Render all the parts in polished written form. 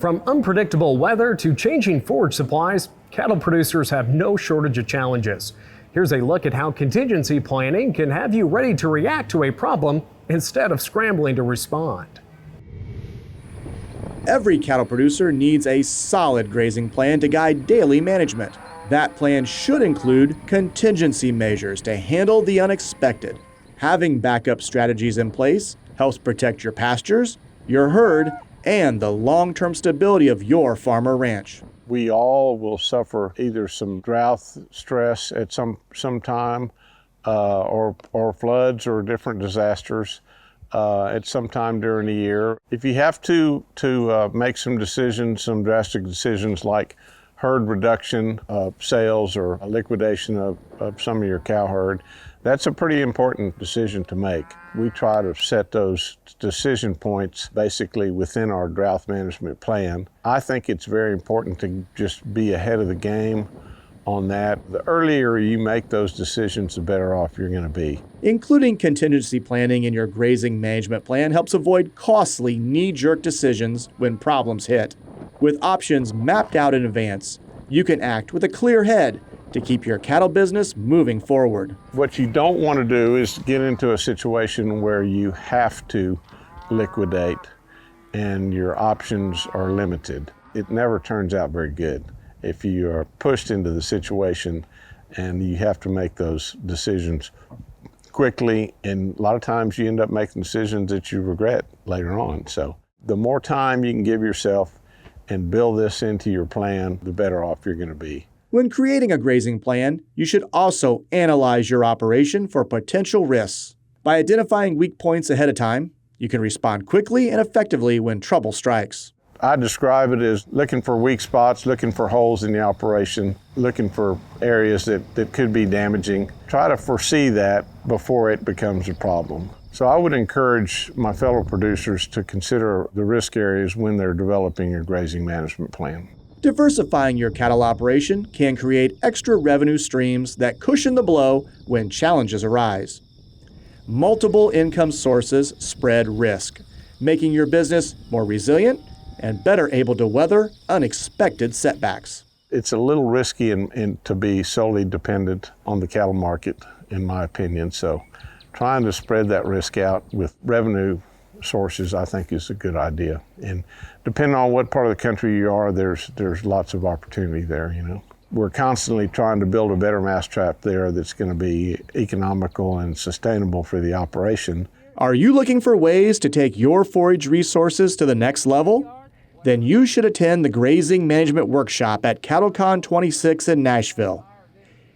From unpredictable weather to changing forage supplies, cattle producers have no shortage of challenges. Here's a look at how contingency planning can have you ready to react to a problem instead of scrambling to respond. Every cattle producer needs a solid grazing plan to guide daily management. That plan should include contingency measures to handle the unexpected. Having backup strategies in place helps protect your pastures, your herd, and the long-term stability of your farm or ranch. We all will suffer either some drought stress at some time, or floods or different disasters at some time during the year. If you have to make some decisions, some drastic decisions like herd reduction of sales or a liquidation of some of your cow herd, that's a pretty important decision to make. We try to set those decision points basically within our drought management plan. I think it's very important to just be ahead of the game on that. The earlier you make those decisions, the better off you're going to be. Including contingency planning in your grazing management plan helps avoid costly knee-jerk decisions when problems hit. With options mapped out in advance, you can act with a clear head to keep your cattle business moving forward. What you don't want to do is get into a situation where you have to liquidate and your options are limited. It never turns out very good if you are pushed into the situation and you have to make those decisions quickly, and a lot of times you end up making decisions that you regret later on. So the more time you can give yourself and build this into your plan, the better off you're going to be. When creating a grazing plan, you should also analyze your operation for potential risks. By identifying weak points ahead of time, you can respond quickly and effectively when trouble strikes. I describe it as looking for weak spots, looking for holes in the operation, looking for areas that could be damaging. Try to foresee that before it becomes a problem. So I would encourage my fellow producers to consider the risk areas when they're developing your grazing management plan. Diversifying your cattle operation can create extra revenue streams that cushion the blow when challenges arise. Multiple income sources spread risk, making your business more resilient and better able to weather unexpected setbacks. It's a little risky and to be solely dependent on the cattle market, in my opinion. So trying to spread that risk out with revenue sources, I think, is a good idea. And depending on what part of the country you are, there's lots of opportunity there, you know. We're constantly trying to build a better mousetrap there that's going to be economical and sustainable for the operation. Are you looking for ways to take your forage resources to the next level? Then you should attend the Grazing Management Workshop at CattleCon 26 in Nashville.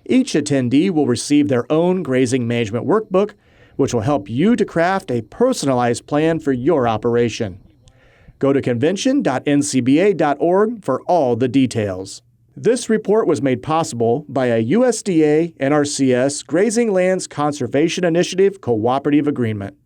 Each attendee will receive their own grazing management workbook, which will help you to craft a personalized plan for your operation. Go to convention.ncba.org for all the details. This report was made possible by a USDA NRCS Grazing Lands Conservation Initiative cooperative agreement.